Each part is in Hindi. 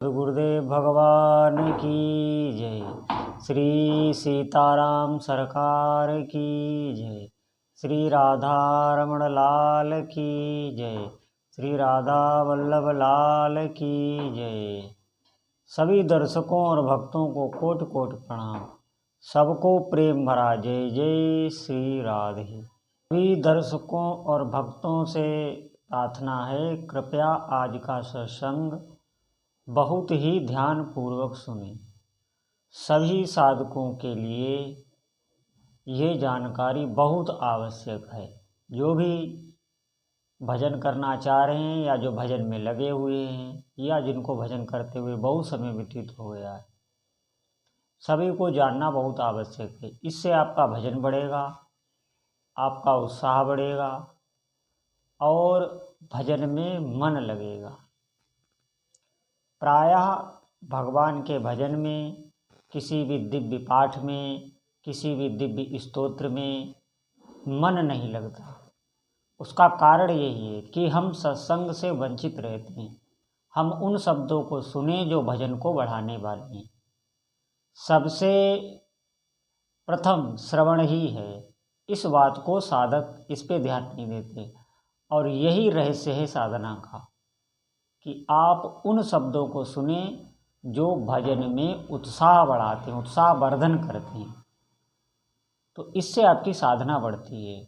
गुरुदेव भगवान की जय। श्री सीताराम सरकार की जय। श्री राधा रमण लाल की जय। श्री राधा वल्लभ लाल की जय। सभी दर्शकों और भक्तों को कोटि कोटि प्रणाम। सबको प्रेम भरा जय जय श्री राधे। सभी दर्शकों और भक्तों से प्रार्थना है, कृपया आज का सत्संग बहुत ही ध्यान पूर्वक सुने। सभी साधकों के लिए ये जानकारी बहुत आवश्यक है। जो भी भजन करना चाह रहे हैं या जो भजन में लगे हुए हैं या जिनको भजन करते हुए बहुत समय व्यतीत हो गया है, सभी को जानना बहुत आवश्यक है। इससे आपका भजन बढ़ेगा, आपका उत्साह बढ़ेगा और भजन में मन लगेगा। प्रायः भगवान के भजन में, किसी भी दिव्य पाठ में, किसी भी दिव्य स्तोत्र में मन नहीं लगता। उसका कारण यही है कि हम सत्संग से वंचित रहते हैं। हम उन शब्दों को सुने जो भजन को बढ़ाने वाले हैं। सबसे प्रथम श्रवण ही है। इस बात को साधक इस पे ध्यान नहीं देते और यही रहस्य है साधना का, कि आप उन शब्दों को सुने जो भजन में उत्साह बढ़ाते हैं, उत्साह वर्धन करते हैं। तो इससे आपकी साधना बढ़ती है।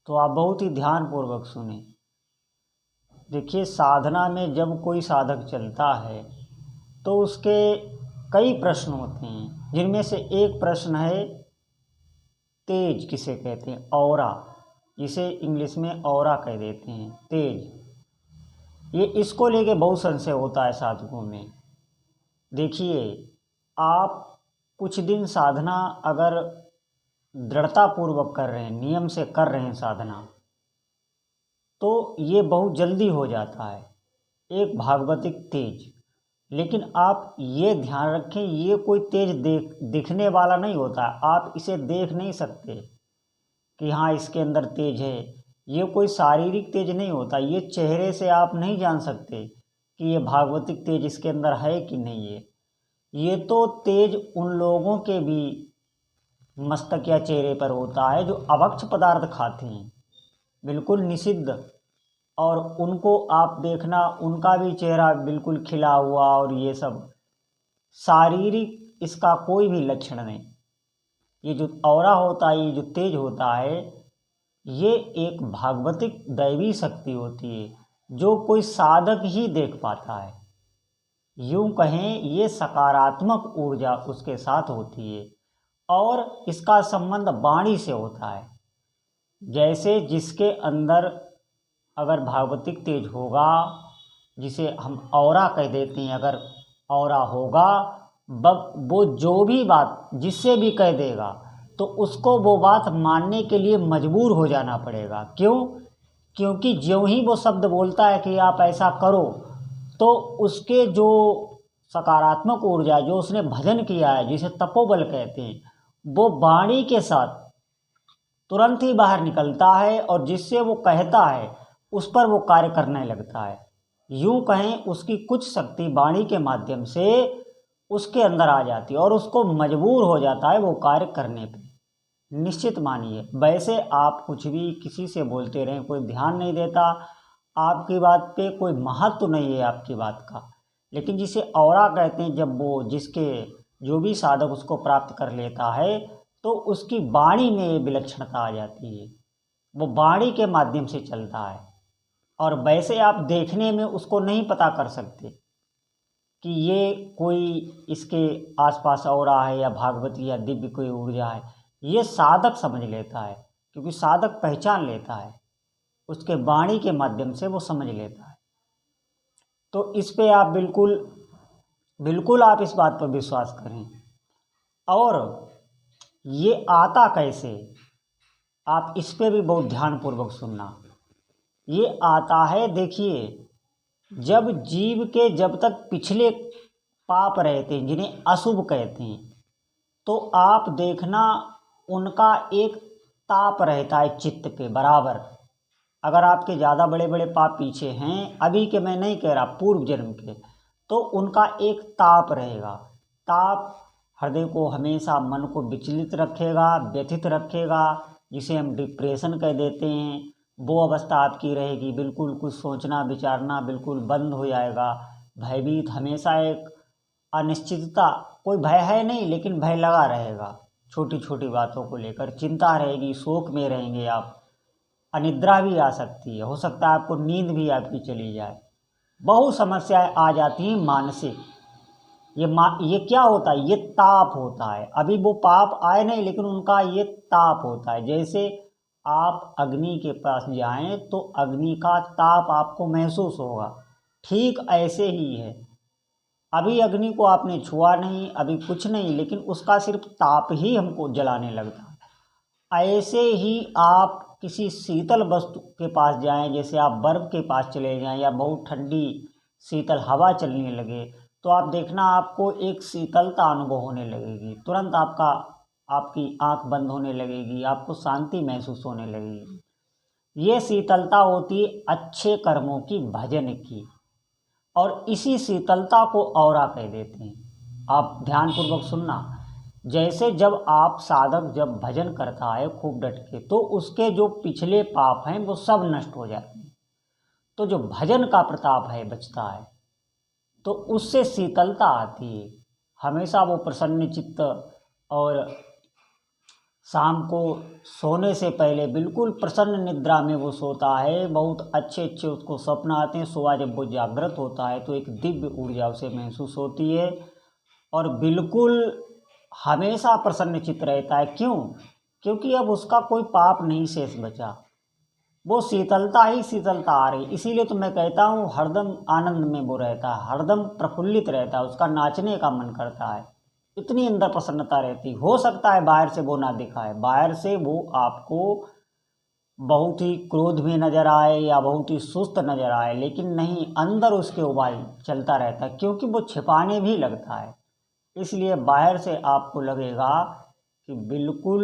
तो आप बहुत ही ध्यानपूर्वक सुने। देखिए, साधना में जब कोई साधक चलता है तो उसके कई प्रश्न होते हैं, जिनमें से एक प्रश्न है तेज, किसे कहते हैं औरा, जिसे इंग्लिश में औरा कह देते हैं, तेज। ये इसको लेके बहुत संशय होता है साधकों में। देखिए, आप कुछ दिन साधना अगर दृढ़तापूर्वक कर रहे हैं, नियम से कर रहे हैं साधना, तो ये बहुत जल्दी हो जाता है, एक भागवतिक तेज। लेकिन आप ये ध्यान रखें, ये कोई तेज दिखने वाला नहीं होता है। आप इसे देख नहीं सकते कि हाँ इसके अंदर तेज है। ये कोई शारीरिक तेज नहीं होता। ये चेहरे से आप नहीं जान सकते कि ये भागवतिक तेज इसके अंदर है कि नहीं है। ये तो तेज उन लोगों के भी मस्तक या चेहरे पर होता है जो अभक्ष पदार्थ खाते हैं, बिल्कुल निषिद्ध। और उनको आप देखना, उनका भी चेहरा बिल्कुल खिला हुआ और ये सब शारीरिक इसका कोई भी लक्षण नहीं। ये जो औरा होता है, ये जो तेज होता है, ये एक भागवतिक दैवी शक्ति होती है जो कोई साधक ही देख पाता है। यूं कहें, ये सकारात्मक ऊर्जा उसके साथ होती है और इसका संबंध वाणी से होता है। जैसे जिसके अंदर अगर भागवतिक तेज होगा, जिसे हम औरा कह देते हैं, अगर औरा होगा, वो जो भी बात जिससे भी कह देगा तो उसको वो बात मानने के लिए मजबूर हो जाना पड़ेगा। क्यों? क्योंकि ज्यों ही वो शब्द बोलता है कि आप ऐसा करो, तो उसके जो सकारात्मक ऊर्जा, जो उसने भजन किया है, जिसे तपोबल कहते हैं, वो वाणी के साथ तुरंत ही बाहर निकलता है और जिससे वो कहता है उस पर वो कार्य करने लगता है। यूं कहें, उसकी कुछ शक्ति वाणी के माध्यम से उसके अंदर आ जाती है और उसको मजबूर हो जाता है वो कार्य करने पे। निश्चित मानिए, वैसे आप कुछ भी किसी से बोलते रहें, कोई ध्यान नहीं देता आपकी बात पे, कोई महत्व नहीं है आपकी बात का। लेकिन जिसे औरा कहते हैं, जब वो जिसके जो भी साधक उसको प्राप्त कर लेता है तो उसकी वाणी में विलक्षणता आ जाती है। वो वाणी के माध्यम से चलता है और वैसे आप देखने में उसको नहीं पता कर सकते कि ये कोई इसके आसपास औरा है या भागवती या दिव्य कोई ऊर्जा है। ये साधक समझ लेता है, क्योंकि साधक पहचान लेता है, उसके वाणी के माध्यम से वो समझ लेता है। तो इस पे आप बिल्कुल आप इस बात पर विश्वास करें। और ये आता कैसे, आप इस पे भी बहुत ध्यानपूर्वक सुनना। ये आता है, देखिए, जब जीव के जब तक पिछले पाप रहते हैं, जिन्हें अशुभ कहते हैं, तो आप देखना उनका एक ताप रहता है चित्त पे बराबर। अगर आपके ज़्यादा बड़े बड़े पाप पीछे हैं, अभी के मैं नहीं कह रहा, पूर्व जन्म के, तो उनका एक ताप रहेगा। ताप हृदय को हमेशा, मन को विचलित रखेगा, व्यथित रखेगा, जिसे हम डिप्रेशन कह देते हैं। वो अवस्था आपकी रहेगी, बिल्कुल कुछ सोचना विचारना बिल्कुल बंद हो जाएगा। भयभीत, हमेशा एक अनिश्चितता, कोई भय है नहीं लेकिन भय लगा रहेगा, छोटी छोटी बातों को लेकर चिंता रहेगी, शोक में रहेंगे आप। अनिद्रा भी आ सकती है, हो सकता है आपको नींद भी आपकी चली जाए। बहुत समस्याएं आ जाती हैं मानसिक। ये क्या होता है? ये ताप होता है। अभी वो पाप आए नहीं लेकिन उनका ये ताप होता है। जैसे आप अग्नि के पास जाएं तो अग्नि का ताप आपको महसूस होगा, ठीक ऐसे ही है। अभी अग्नि को आपने छुआ नहीं, अभी कुछ नहीं, लेकिन उसका सिर्फ ताप ही हमको जलाने लगता है। ऐसे ही आप किसी शीतल वस्तु के पास जाएं, जैसे आप बर्फ़ के पास चले जाएं या बहुत ठंडी शीतल हवा चलने लगे, तो आप देखना आपको एक शीतलता अनुभव होने लगेगी। तुरंत आपकी आंख बंद होने लगेगी, आपको शांति महसूस होने लगेगी। ये शीतलता होती है अच्छे कर्मों की, भजन की। और इसी शीतलता को औरा कह देते हैं। आप ध्यानपूर्वक सुनना। जैसे जब आप साधक जब भजन करता है खूब डट के, तो उसके जो पिछले पाप हैं वो सब नष्ट हो जाते हैं। तो जो भजन का प्रताप है बचता है, तो उससे शीतलता आती है। हमेशा वो प्रसन्न चित्त, और शाम को सोने से पहले बिल्कुल प्रसन्न निद्रा में वो सोता है। बहुत अच्छे अच्छे उसको स्वप्न आते हैं। सुबह जब वो जागृत होता है तो एक दिव्य ऊर्जा उसे महसूस होती है, और बिल्कुल हमेशा प्रसन्न चित्त रहता है। क्यों? क्योंकि अब उसका कोई पाप नहीं शेष बचा, वो शीतलता ही शीतलता आ रही। इसीलिए तो मैं कहता हूँ हरदम आनंद में वो रहता है, हरदम प्रफुल्लित रहता है, उसका नाचने का मन करता है, इतनी अंदर प्रसन्नता रहती। हो सकता है बाहर से वो ना दिखाए, बाहर से वो आपको बहुत ही क्रोध में नजर आए या बहुत ही सुस्त नजर आए, लेकिन नहीं, अंदर उसके उबाल चलता रहता है, क्योंकि वो छिपाने भी लगता है। इसलिए बाहर से आपको लगेगा कि बिल्कुल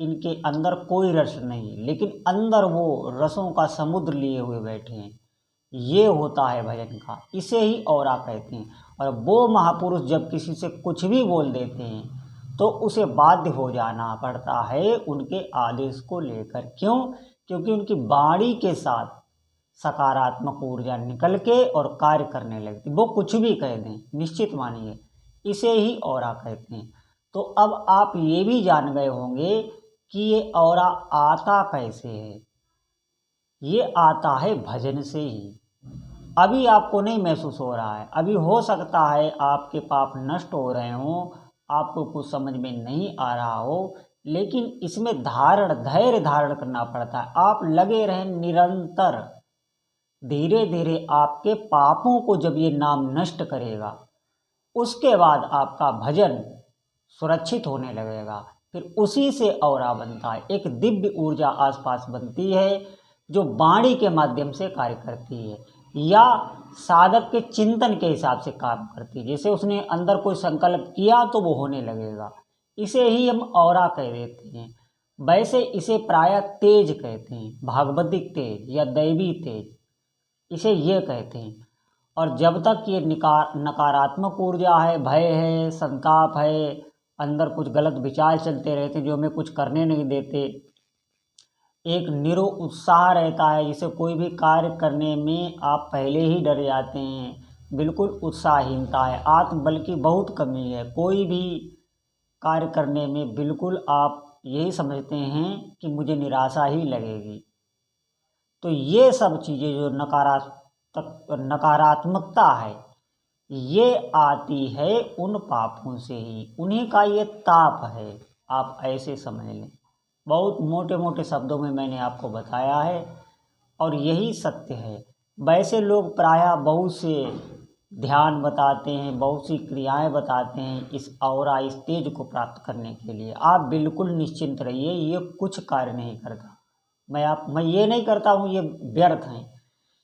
इनके अंदर कोई रस नहीं, लेकिन अंदर वो रसों का समुद्र लिए हुए बैठे हैं। ये होता है भजन का, इसे ही औरा कहते हैं। और वो महापुरुष जब किसी से कुछ भी बोल देते हैं तो उसे बाध्य हो जाना पड़ता है उनके आदेश को लेकर। क्यों? क्योंकि उनकी वाणी के साथ सकारात्मक ऊर्जा निकल के और कार्य करने लगती। वो कुछ भी कह दें, निश्चित मानिए, इसे ही औरा कहते हैं। तो अब आप ये भी जान गए होंगे कि ये औरा आता कैसे है। ये आता है भजन से ही। अभी आपको नहीं महसूस हो रहा है, अभी हो सकता है आपके पाप नष्ट हो रहे हों, आपको कुछ समझ में नहीं आ रहा हो, लेकिन इसमें धैर्य धारण करना पड़ता है। आप लगे रहें निरंतर। धीरे धीरे आपके पापों को जब ये नाम नष्ट करेगा, उसके बाद आपका भजन सुरक्षित होने लगेगा। फिर उसी से औरा बनता है, एक दिव्य ऊर्जा आसपास बनती है जो वाणी के माध्यम से कार्य करती है, या साधक के चिंतन के हिसाब से काम करती है। जैसे उसने अंदर कोई संकल्प किया तो वो होने लगेगा। इसे ही हम औरा कह देते हैं। वैसे इसे प्रायः तेज कहते हैं, भागवतिक तेज या दैवी तेज, इसे ये कहते हैं। और जब तक ये नकारात्मक ऊर्जा है, भय है, संताप है, अंदर कुछ गलत विचार चलते रहते जो हमें कुछ करने नहीं देते, एक निरुत्साह रहता है, जिसे कोई भी कार्य करने में आप पहले ही डर जाते हैं, बिल्कुल उत्साहहीनता है, आत्मबल की बहुत कमी है, कोई भी कार्य करने में बिल्कुल आप यही समझते हैं कि मुझे निराशा ही लगेगी। तो ये सब चीज़ें जो नकारात्मकता है, ये आती है उन पापों से ही, उन्हीं का ये ताप है। आप ऐसे समझ लें। बहुत मोटे मोटे शब्दों में मैंने आपको बताया है, और यही सत्य है। वैसे लोग प्रायः बहुत से ध्यान बताते हैं, बहुत सी क्रियाएं बताते हैं इस औरा, इस तेज को प्राप्त करने के लिए। आप बिल्कुल निश्चिंत रहिए, ये कुछ कार्य नहीं करता। मैं ये नहीं करता हूँ, ये व्यर्थ हैं।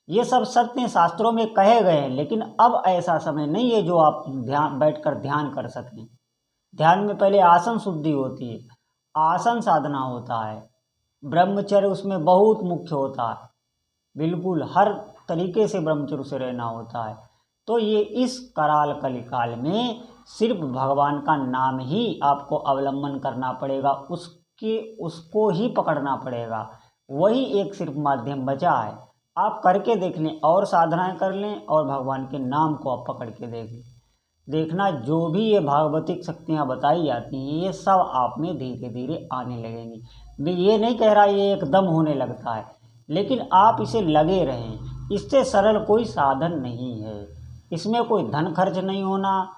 ये सब सत्य शास्त्रों में कहे गए हैं, लेकिन अब ऐसा समय नहीं है जो आप बैठकर ध्यान कर सकें। ध्यान में पहले आसन शुद्धि होती है, आसन साधना होता है, ब्रह्मचर्य उसमें बहुत मुख्य होता है। बिल्कुल हर तरीके से ब्रह्मचर्य से रहना होता है। तो ये इस कराल कलिकाल में सिर्फ भगवान का नाम ही आपको अवलंबन करना पड़ेगा, उसको ही पकड़ना पड़ेगा। वही एक सिर्फ माध्यम बचा है। आप करके देख लें और साधनाएं कर लें और भगवान के नाम को आप पकड़ के देख लें। देखना जो भी ये भागवतिक शक्तियाँ बताई जाती हैं ये सब आप में धीरे धीरे आने लगेंगी। मैं ये नहीं कह रहा ये एकदम होने लगता है, लेकिन आप इसे लगे रहें। इससे सरल कोई साधन नहीं है। इसमें कोई धन खर्च नहीं होना,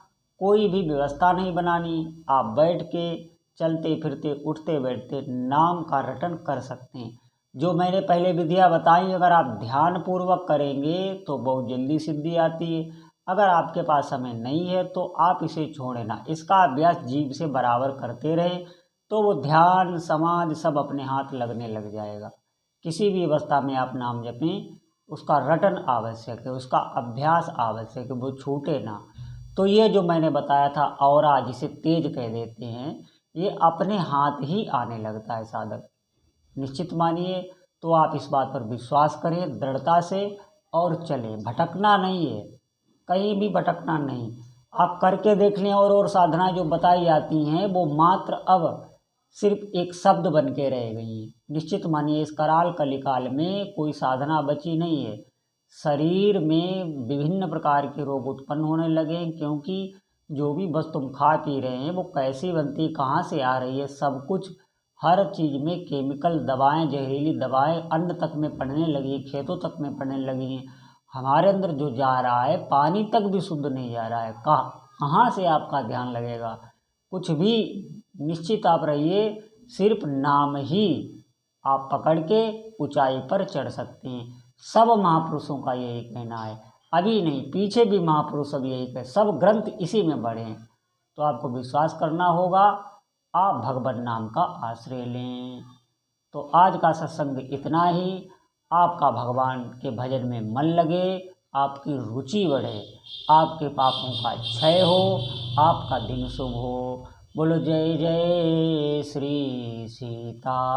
कोई भी व्यवस्था नहीं बनानी। आप बैठ के चलते फिरते उठते बैठते नाम का रटन कर सकते हैं। जो मैंने पहले विधियाँ बताई अगर आप ध्यान पूर्वक करेंगे तो बहुत जल्दी सिद्धि आती है। अगर आपके पास समय नहीं है तो आप इसे छोड़ें ना। इसका अभ्यास जीव से बराबर करते रहें तो वो ध्यान समाधि सब अपने हाथ लगने लग जाएगा। किसी भी अवस्था में आप नाम जपें, उसका रटन आवश्यक है, उसका अभ्यास आवश्यक है, वो छूटे ना। तो ये जो मैंने बताया था औरा जिसे तेज कह देते हैं, ये अपने हाथ ही आने लगता है साधक। निश्चित मानिए तो आप इस बात पर विश्वास करें दृढ़ता से और चलें। भटकना नहीं है, कहीं भी भटकना नहीं। आप करके देख लें और साधनाएं जो बताई जाती हैं वो मात्र अब सिर्फ एक शब्द बन के रह गई हैं। निश्चित मानिए इस कराल कलिकाल में कोई साधना बची नहीं है। शरीर में विभिन्न प्रकार के रोग उत्पन्न होने लगे हैं, क्योंकि जो भी बस तुम खा पी रहे हैं वो कैसी बनती, कहाँ से आ रही है, सब कुछ हर चीज़ में केमिकल दवाएं, जहरीली दवाएं अन्न तक में पड़ने लगी हैं, खेतों तक में पड़ने लगी हैं। हमारे अंदर जो जा रहा है पानी तक भी शुद्ध नहीं जा रहा है। कहाँ से आपका ध्यान लगेगा? कुछ भी निश्चित आप रहिए, सिर्फ नाम ही आप पकड़ के ऊंचाई पर चढ़ सकते हैं। सब महापुरुषों का यही कहना है, अभी नहीं पीछे भी महापुरुष सब यही कहे, सब ग्रंथ इसी में बढ़े हैं। तो आपको विश्वास करना होगा, आप भगवान नाम का आश्रय लें। तो आज का सत्संग इतना ही। आपका भगवान के भजन में मन लगे, आपकी रुचि बढ़े, आपके पापों का क्षय हो, आपका दिन शुभ हो। बोलो जय जय श्री सीताराम।